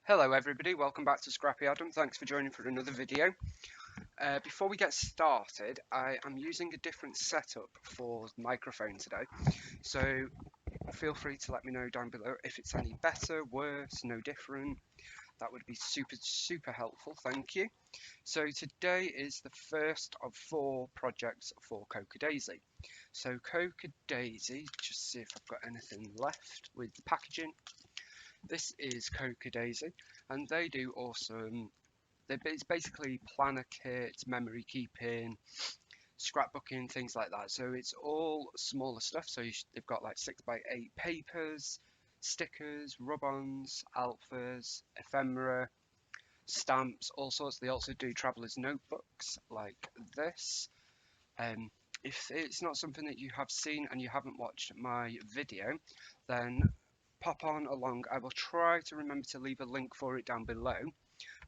Hello everybody, welcome back to Scrappy Adam. Thanks for joining for another video. Before we get started, I am using a different setup for the microphone today. So feel free to let me know down below if it's any better, worse, no different. That would be super helpful, thank you. So today is the first of 4 projects for Coca Daisy. So Coca Daisy, just see if I've got anything left with the packaging. This is Coca Daisy, and they do awesome. It's basically planner kits, memory keeping, scrapbooking, things like that. So it's all smaller stuff. So they've got like 6x8 papers, stickers, rub-ons, alphas, ephemera, stamps, all sorts. They also do travelers notebooks like this. Um, if it's not something that you have seen and you haven't watched my video, then pop on along. I will try to remember to leave a link for it down below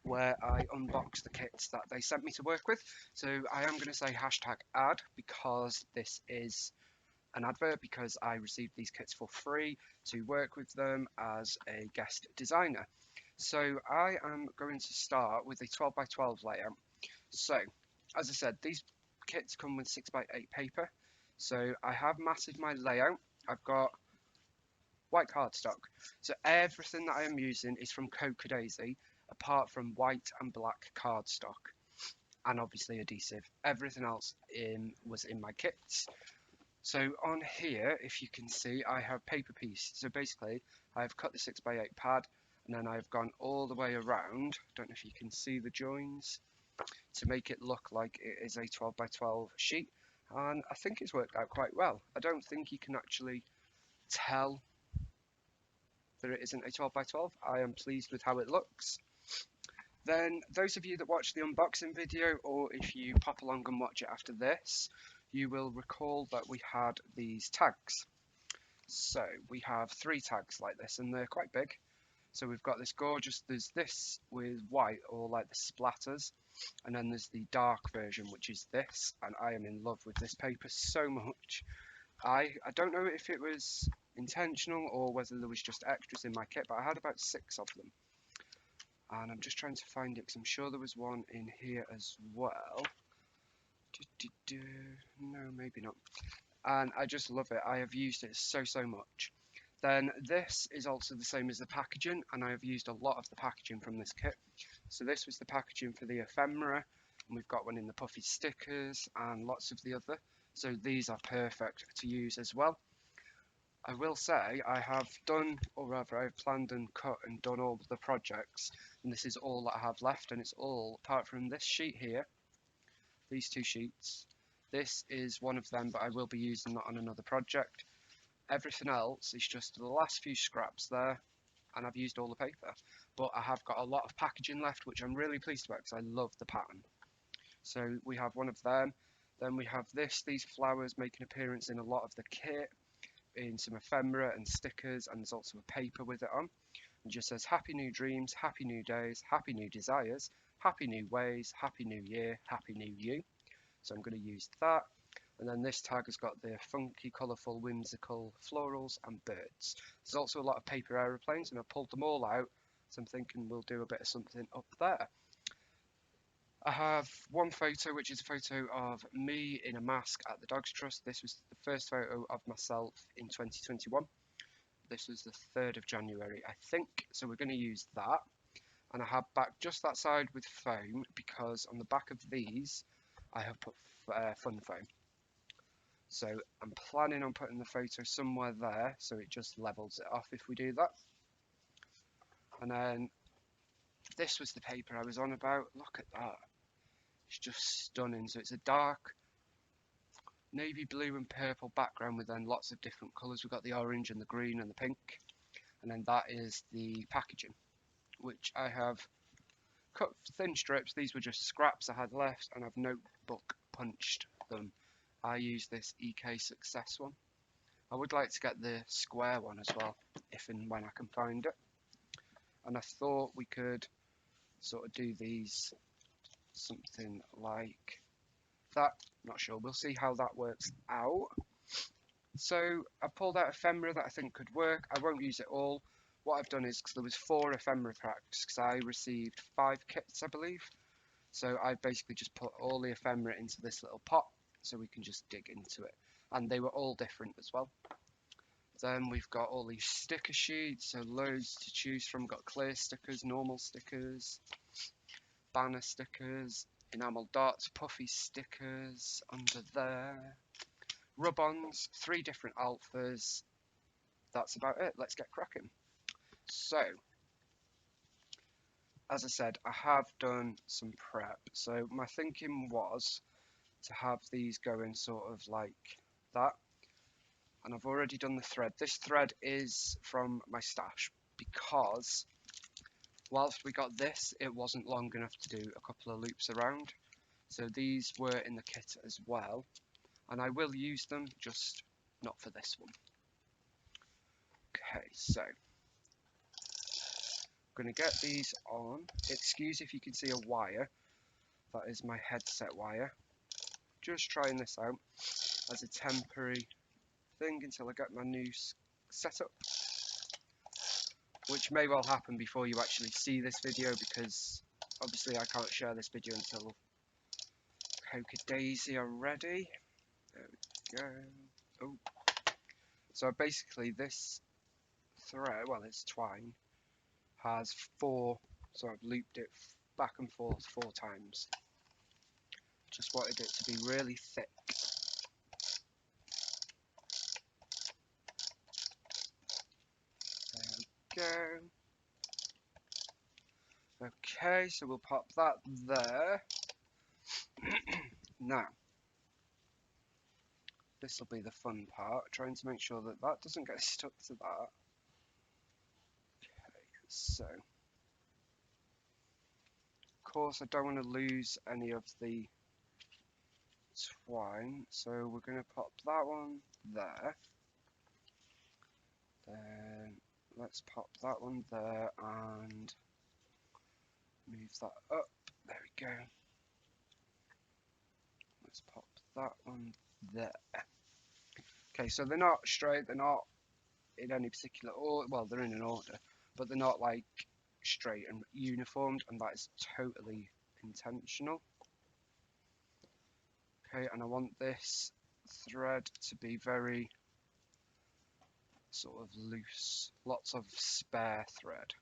where I unbox the kits that they sent me to work with. So I am going to say hashtag ad because this is an advert because I received these kits for free to work with them as a guest designer. So I am going to start with a 12x12 layout. So as I said, these kits come with 6x8 paper. So I have matted my layout. I've got white cardstock. So everything that I am using is from Coca Daisy, apart from white and black cardstock, and obviously adhesive. Everything else was in my kits. So on here, if you can see, I have paper piece. So basically, I've cut the 6x8 pad, and then I've gone all the way around. Don't know if you can see the joins to make it look like it is a 12x12 sheet. And I think it's worked out quite well. I don't think you can actually tell that it isn't a 12x12. I am pleased with how it looks. Then those of you that watch the unboxing video, or if you pop along and watch it after this, you will recall that we had these tags. So we have 3 tags like this, and they're quite big. So we've got this gorgeous, there's this with white, or like the splatters, and then there's the dark version, which is this, and I am in love with this paper so much. I don't know if it was intentional or whether there was just extras in my kit, but I had about 6 of them. And I'm just trying to find it because I'm sure there was one in here as well. No, maybe not. And I just love it. I have used it so much. Then this is also the same as the packaging, and I have used a lot of the packaging from this kit. So this was the packaging for the ephemera, and we've got one in the puffy stickers and lots of the other. So these are perfect to use as well. I will say I have done, or rather I've planned and cut and done all the projects, and this is all that I have left, and it's all apart from this sheet here, these 2 sheets. This is one of them, but I will be using that on another project. Everything else is just the last few scraps there, and I've used all the paper. But I have got a lot of packaging left, which I'm really pleased about because I love the pattern. So we have one of them. Then we have these flowers make an appearance in a lot of the kit, in some ephemera and stickers, and there's also a paper with it on. It just says happy new dreams, happy new days, happy new desires, happy new ways, happy new year, happy new you. So I'm going to use that. And then this tag has got the funky, colourful, whimsical florals and birds. There's also a lot of paper aeroplanes, and I've pulled them all out, so I'm thinking we'll do a bit of something up there. I have one photo, which is a photo of me in a mask at the Dogs Trust. This was the first photo of myself in 2021. This was the 3rd of January, I think. So we're going to use that. And I have back just that side with foam because on the back of these, I have put fun foam. So I'm planning on putting the photo somewhere there so it just levels it off if we do that. And then this was the paper I was on about. Look at that. It's just stunning. So it's a dark navy blue and purple background with then lots of different colours. We've got the orange and the green and the pink. And then that is the packaging, which I have cut thin strips. These were just scraps I had left, and I've notebook punched them. I use this EK Success one. I would like to get the square one as well, if and when I can find it. And I thought we could sort of do these something like that. Not sure. We'll see how that works out. So I pulled out ephemera that I think could work. I won't use it all, what I've done is, because there was 4 ephemera packs, because I received 5 kits, I believe. So I basically just put all the ephemera into this little pot, so we can just dig into it. And they were all different as well. Then we've got all these sticker sheets, so loads to choose from. Got clear stickers, normal stickers, banner stickers, enamel dots, puffy stickers under there, rub-ons, 3 different alphas. That's about it. Let's get cracking. So, as I said, I have done some prep. So my thinking was to have these going sort of like that. And I've already done the thread. This thread is from my stash because whilst we got this, it wasn't long enough to do a couple of loops around. So these were in the kit as well. And I will use them, just not for this one. Okay, so I'm going to get these on. Excuse if you can see a wire. That is my headset wire. Just trying this out as a temporary thing until I get my new setup, which may well happen before you actually see this video, because obviously I can't share this video until Coca Daisy are ready. There we go. Oh, so basically this thread, well, it's twine, has 4, so I've looped it back and forth 4 times. Just wanted it to be really thick. There we go. Okay, so we'll pop that there. Now, this will be the fun part, trying to make sure that that doesn't get stuck to that. Okay, so, of course I don't want to lose any of the twine, so we're going to pop that one there. Then let's pop that one there and move that up. There we go. Let's pop that one there. Okay, so they're not straight, they're not in any particular order. Well, they're in an order, but they're not like straight and uniformed, and that is totally intentional. Okay, and I want this thread to be very sort of loose, lots of spare thread.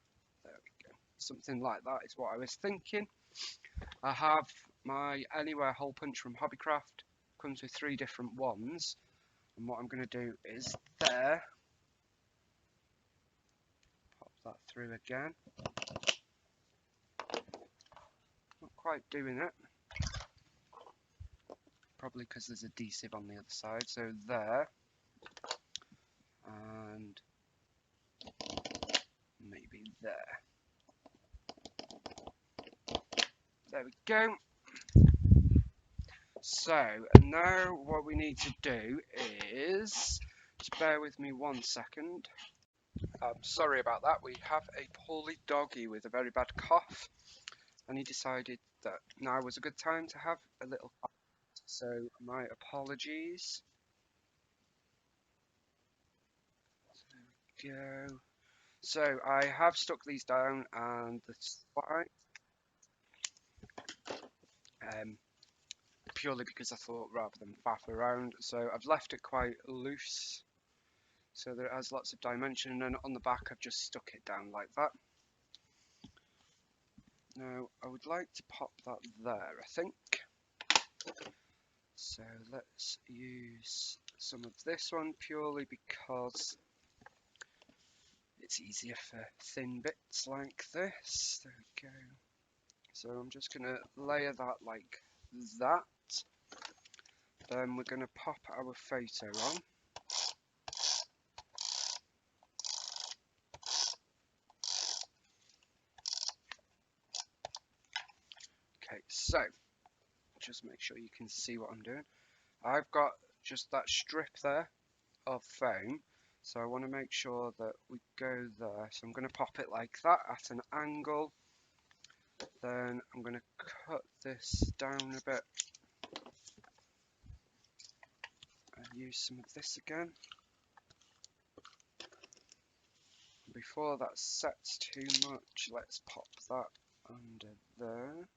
There we go. Something like that is what I was thinking. I have my Anywhere hole punch from Hobbycraft. Comes with 3 different ones, and what I'm going to do is there, pop that through again. Not quite doing it, probably because there's adhesive on the other side. So there, and maybe there. There we go. So now what we need to do is, just bear with me 1 second. Sorry about that. We have a poorly doggy with a very bad cough, and he decided that now was a good time to have a little cough. So my apologies. There we go. So I have stuck these down, and that's fine. Purely because I thought rather than faff around. So I've left it quite loose so that it has lots of dimension, and on the back I've just stuck it down like that. Now I would like to pop that there, I think. So let's use some of this one purely because it's easier for thin bits like this. There we go. So I'm just going to layer that like that. Then we're going to pop our photo on. Okay, so just make sure you can see what I'm doing. I've got just that strip there of foam, so I want to make sure that we go there. So I'm going to pop it like that at an angle. Then I'm going to cut this down a bit and use some of this again. before that sets too much, let's pop that under there.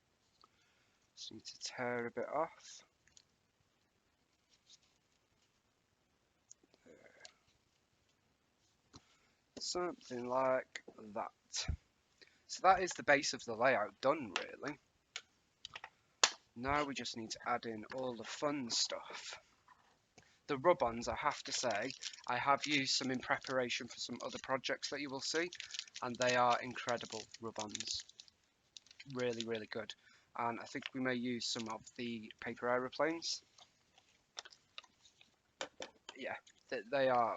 Just need to tear a bit off. Something like that. So that is the base of the layout done, really. Now we just need to add in all the fun stuff. The rub-ons, I have to say, I have used some in preparation for some other projects that you will see, and they are incredible rub-ons. Really, really good. And I think we may use some of the paper aeroplanes. Yeah, they are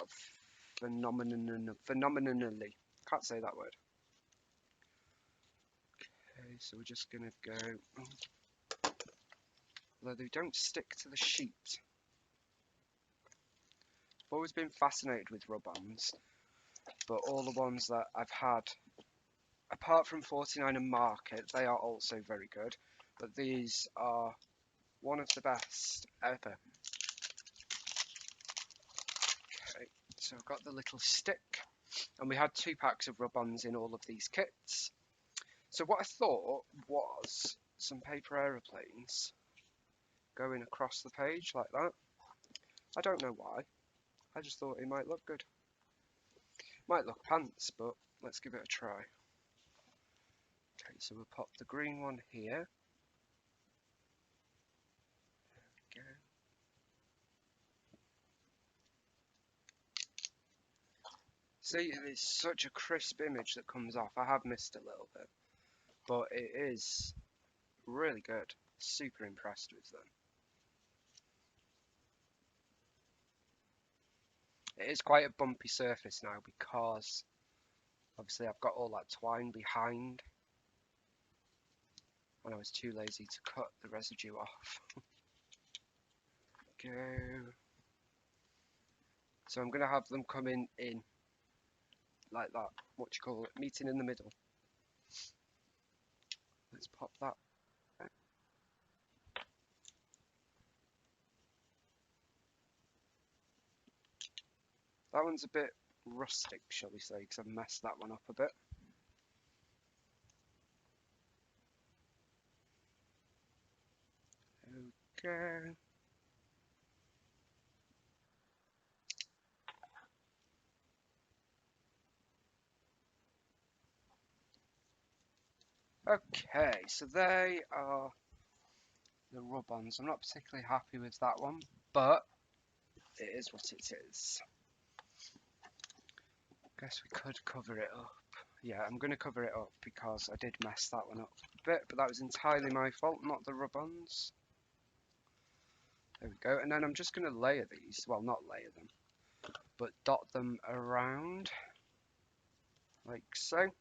phenomenally. Can't say that word. Okay, so we're just gonna go. Although they don't stick to the sheet. I've always been fascinated with rub-ons, but all the ones that I've had, apart from 49 and Market, they are also very good. But these are one of the best ever. Okay, so I've got the little stick, and we had 2 packs of rub-ons in all of these kits. So what I thought was some paper aeroplanes going across the page like that. I don't know why. I just thought it might look good. Might look pants, but let's give it a try. Okay, so we'll pop the green one here. There we go. See, it's such a crisp image that comes off. I have missed a little bit, but it is really good. Super impressed with them. It is quite a bumpy surface now because obviously I've got all that twine behind and I was too lazy to cut the residue off. Go. So I'm going to have them come in like that, what do you call it, meeting in the middle. Let's pop that. That one's a bit rustic, shall we say, because I've messed that one up a bit. Okay. Okay, so they are the rub-ons. I'm not particularly happy with that one, but it is what it is. Guess we could cover it up. Yeah, I'm going to cover it up because I did mess that one up a bit, but that was entirely my fault, not the rub-ons. There we go, and then I'm just going to layer these, well, not layer them, but dot them around, like so.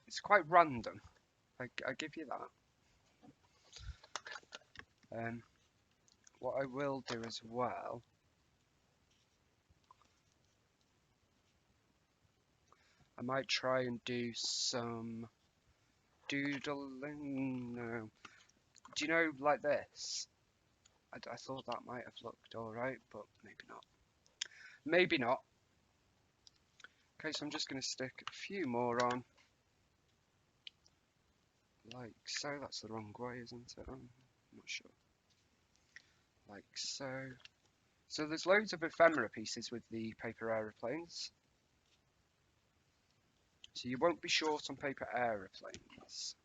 It's quite random, I give you that. What I will do as well, I might try and do some doodling, no. Do you know, like this? I thought that might have looked alright, but maybe not. Maybe not. Okay, so I'm just going to stick a few more on. Like so. That's the wrong way, isn't it? I'm not sure. Like so. So there's loads of ephemera pieces with the paper aeroplanes. So you won't be short on paper aeroplanes.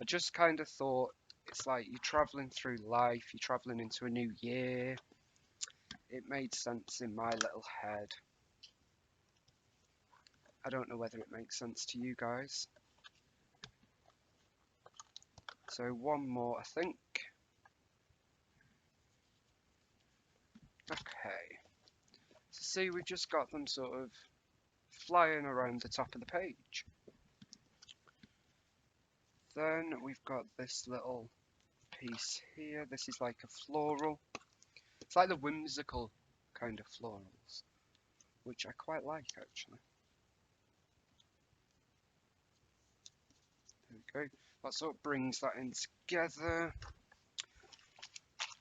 I just kind of thought it's like you're travelling through life, you're travelling into a new year. It made sense in my little head. I don't know whether it makes sense to you guys. So one more, I think. Okay. So see, we've just got them sort of flying around the top of the page. Then we've got this little piece here. This is like a floral. It's like the whimsical kind of florals, which I quite like actually. There go. That sort of brings that in together.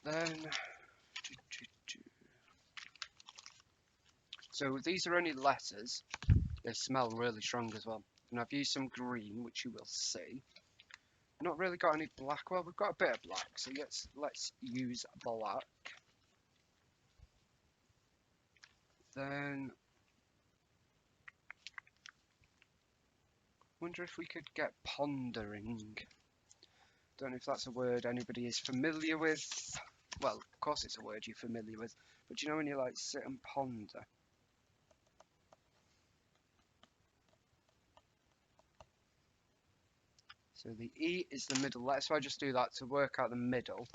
Then, so these are only letters. They smell really strong as well. And I've used some green, which you will see. Not really got any black. Well, we've got a bit of black, so let's use black. Then, wonder if we could get pondering. Don't know if that's a word anybody is familiar with. Well, of course it's a word you're familiar with. But you know when you like sit and ponder? So the E is the middle letter, so I just do that to work out the middle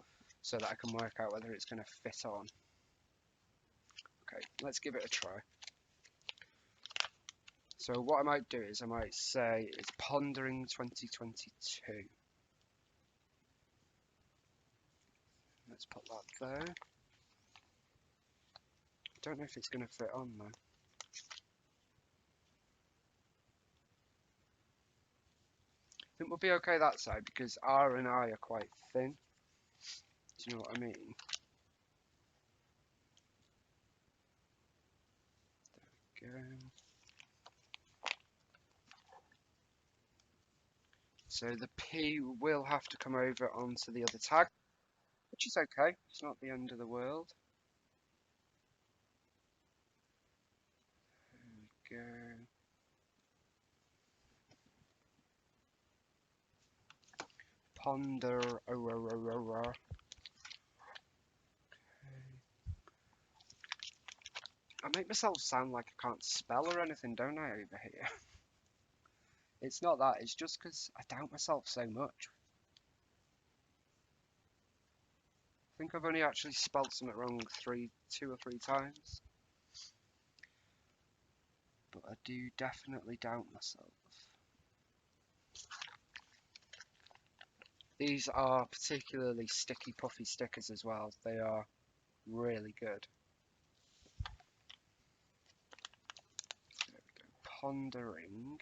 so that I can work out whether it's going to fit on. Okay, let's give it a try. So what I might do is I might say it's Pondering 2022. Let's put that there. Don't know if it's going to fit on though. I think we'll be okay that side because R and I are quite thin. Do you know what I mean? There we go. So the P will have to come over onto the other tag, which is okay. It's not the end of the world. There we go. Ponder. I make myself sound like I can't spell or anything, don't I, over here? It's not that, it's just because I doubt myself so much. I think I've only actually spelled something wrong 2 or 3 times. But I do definitely doubt myself. These are particularly sticky, puffy stickers as well. They are really good. There we go. Pondering.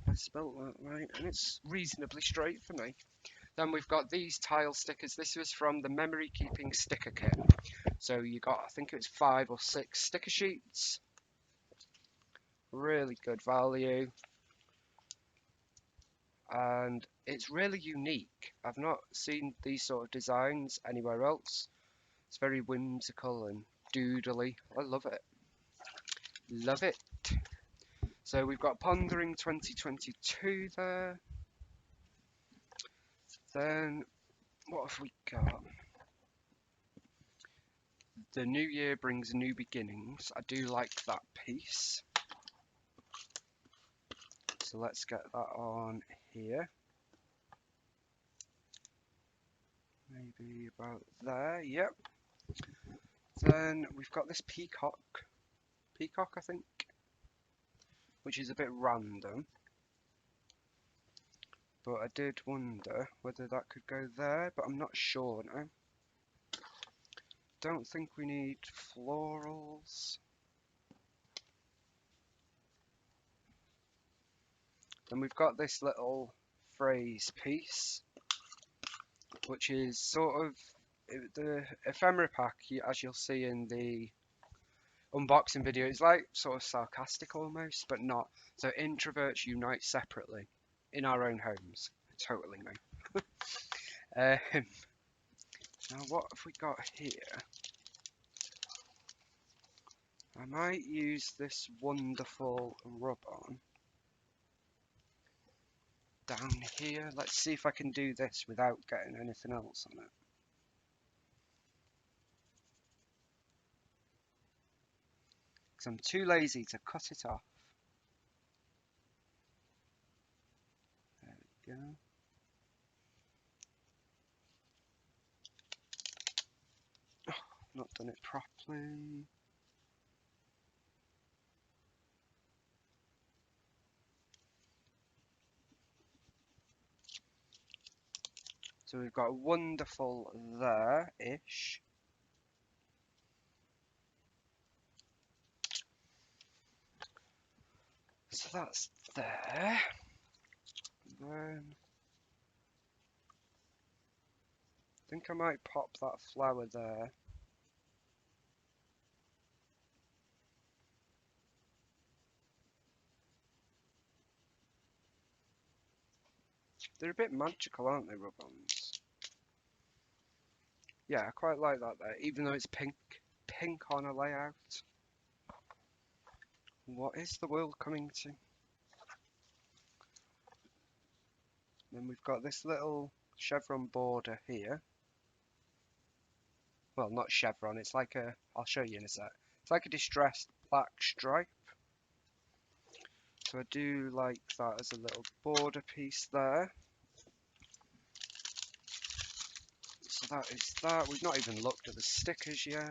I spelled that right, and it's reasonably straight for me. Then we've got these tile stickers. This was from the memory keeping sticker kit. So you got, I think it was 5 or 6 sticker sheets. Really good value. And it's really unique. I've not seen these sort of designs anywhere else. It's very whimsical and doodly. I love it. Love it. So we've got Pondering 2022 there. Then what have we got? The new year brings new beginnings. I do like that piece. So let's get that on here. Maybe about there, yep. Then we've got this peacock. Peacock, I think. Which is a bit random. But I did wonder whether that could go there, but I'm not sure now. Don't think we need florals. Then we've got this little phrase piece, which is sort of the ephemera pack, as you'll see in the unboxing video. It's like sort of sarcastic almost, but not. So introverts unite separately in our own homes. Totally me. Now what have we got here? I might use this wonderful rub-on down here. Let's see if I can do this without getting anything else on it. Because I'm too lazy to cut it off. There we go. Oh, not done it properly. So we've got a wonderful there-ish. So that's there. Then I think I might pop that flower there. They're a bit magical, aren't they, rub-ons? Yeah, I quite like that there, even though it's pink. Pink on a layout. What is the world coming to? Then we've got this little chevron border here. Well, not chevron, it's like a, I'll show you in a sec. It's like a distressed black stripe. So I do like that as a little border piece there. So that is that. We've not even looked at the stickers yet.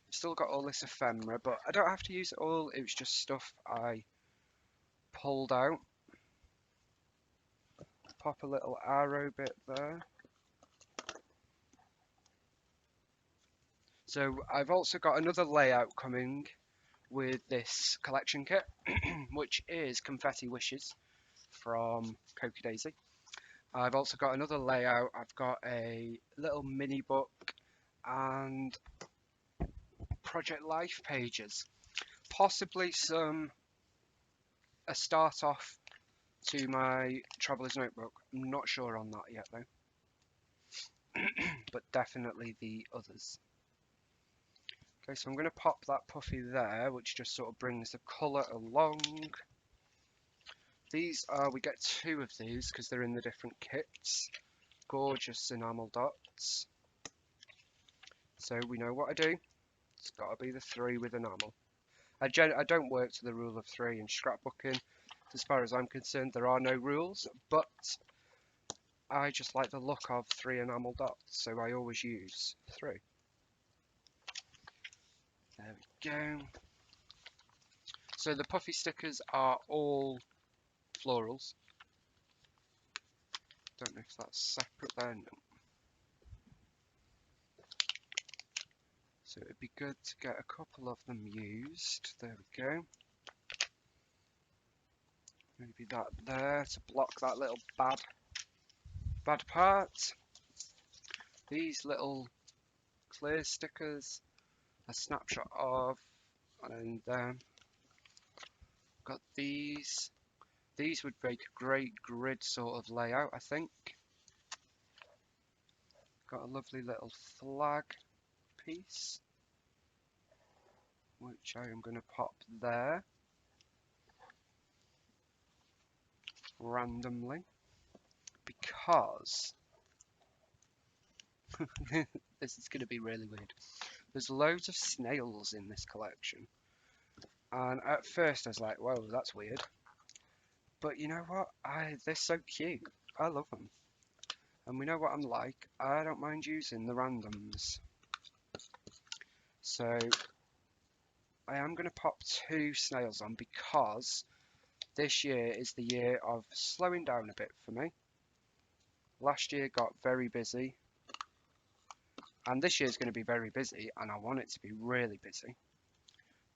Still got all this ephemera, but I don't have to use it all. It was just stuff I pulled out. Pop a little arrow bit there. So I've also got another layout coming with this collection kit, which is Confetti Wishes from Cokie Daisy. I've also got another layout. I've got a little mini book and Project Life pages. Possibly a start off to my Traveller's Notebook. I'm not sure on that yet though, but definitely the others. Okay, so I'm going to pop that puffy there, which just sort of brings the colour along. These are, we get 2 of these because they're in the different kits. Gorgeous enamel dots. So we know what I do. It's got to be the 3 with enamel. I don't work to the rule of 3 in scrapbooking. As far as I'm concerned, there are no rules, but I just like the look of 3 enamel dots, so I always use 3. There we go. So the puffy stickers are all florals. Don't know if that's separate there. No. So it'd be good to get a couple of them used. There we go. Maybe that there to block that little bad part. These little clear stickers, a snapshot of, and got these. These would make a great grid sort of layout, I think. Got a lovely little flag piece, which I am going to pop there randomly because this is going to be really weird. There's loads of snails in this collection, and at first I was like, whoa, that's weird. But you know what? They're so cute. I love them. And we know what I'm like. I don't mind using the randoms. So I am going to pop 2 snails on because this year is the year of slowing down a bit for me. Last year got very busy. And this year is going to be very busy, and I want it to be really busy.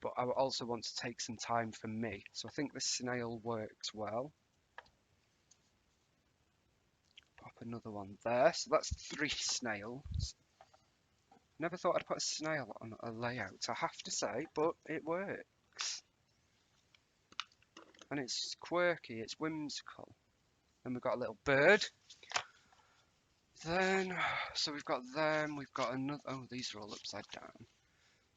But I also want to take some time for me. So I think the snail works well. Pop another one there. So that's 3 snails. Never thought I'd put a snail on a layout, I have to say, but it works. And it's quirky, it's whimsical. Then we've got a little bird. Then, so we've got them, we've got another, oh, these are all upside down.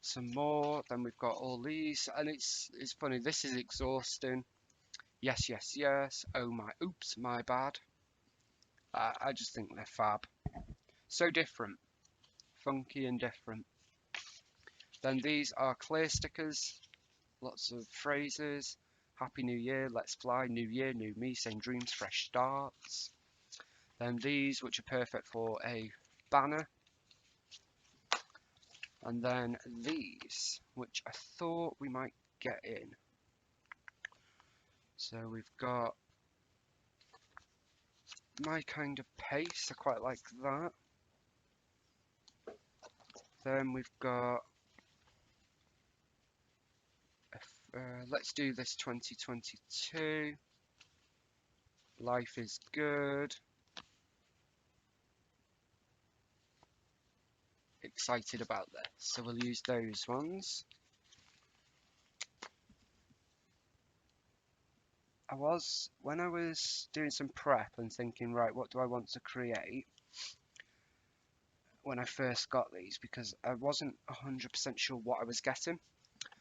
Some more, then we've got all these, and it's funny, this is exhausting. Yes, yes, yes, oh my, oops, my bad. I just think they're fab. So different, funky and different. Then these are clear stickers, lots of phrases. Happy New Year, let's fly, new year, new me, same dreams, fresh starts. Then these, which are perfect for a banner. And then these, which I thought we might get in. So we've got my kind of pace, I quite like that. Then we've got, let's do this 2022. Life is good. Excited about this. So we'll use those ones. When I was doing some prep and thinking, right, what do I want to create when I first got these? Because I wasn't 100% sure what I was getting.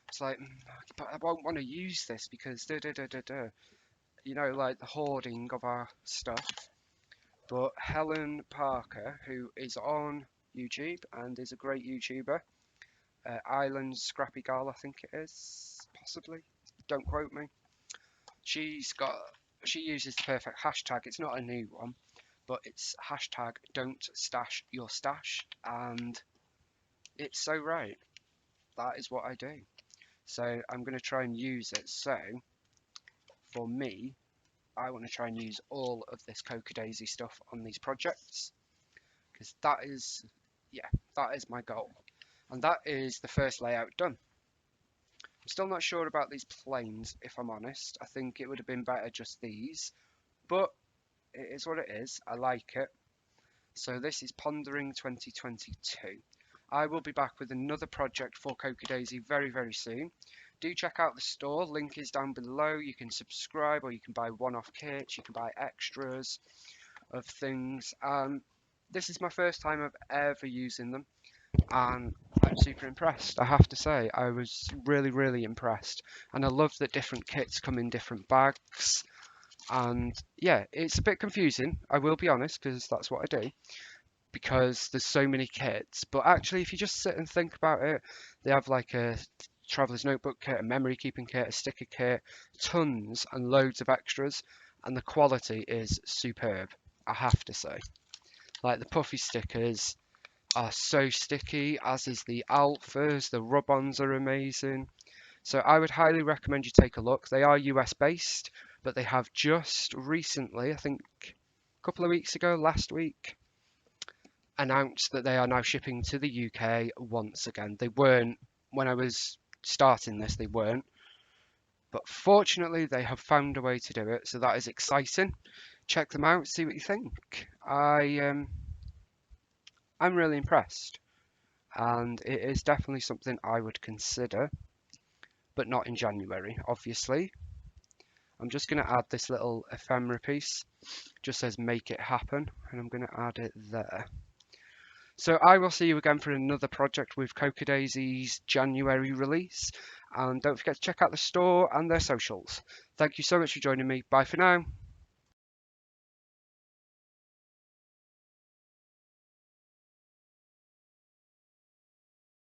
It's like, but I won't want to use this because you know, like the hoarding of our stuff. But Helen Parker, who is on YouTube and is a great YouTuber, Island Scrappy Girl, I think it is, possibly. Don't quote me. She's got, she uses the perfect hashtag. It's not a new one, but it's hashtag don't stash your stash, and it's so right. That is what I do. So I'm going to try and use it. So for me, I want to try and use all of this Coca Daisy stuff on these projects because that is, yeah, that is my goal. And that is the first layout done. I'm still not sure about these planes, if I'm honest. I think it would have been better just these, but it is what it is. I like it. So this is Pondering 2022. I will be back with another project for Coca Daisy very, very soon. Do check out the store. Link is down below. You can subscribe or you can buy one-off kits. You can buy extras of things. This is my first time of ever using them, and I'm super impressed. I have to say, I was really, really impressed. And I love that different kits come in different bags. And yeah, it's a bit confusing, I will be honest, because that's what I do, because there's so many kits. But actually, if you just sit and think about it, they have like a traveler's notebook kit, a memory keeping kit, a sticker kit, tons and loads of extras, and the quality is superb, I have to say. Like the puffy stickers are so sticky, as is the alphas, the rub-ons are amazing. So I would highly recommend you take a look. They are US based, but they have just recently, I think a couple of weeks ago, last week, announced that they are now shipping to the UK once again. They weren't, when I was starting this, they weren't. But fortunately, they have found a way to do it, so that is exciting. Check them out, see what you think. I'm really impressed, and it is definitely something I would consider, but not in January, obviously. I'm just going to add this little ephemera piece. Just says make it happen, and I'm going to add it there. So I will see you again for another project with Coca Daisy's January release. And don't forget to check out the store and their socials. Thank you so much for joining me. Bye for now.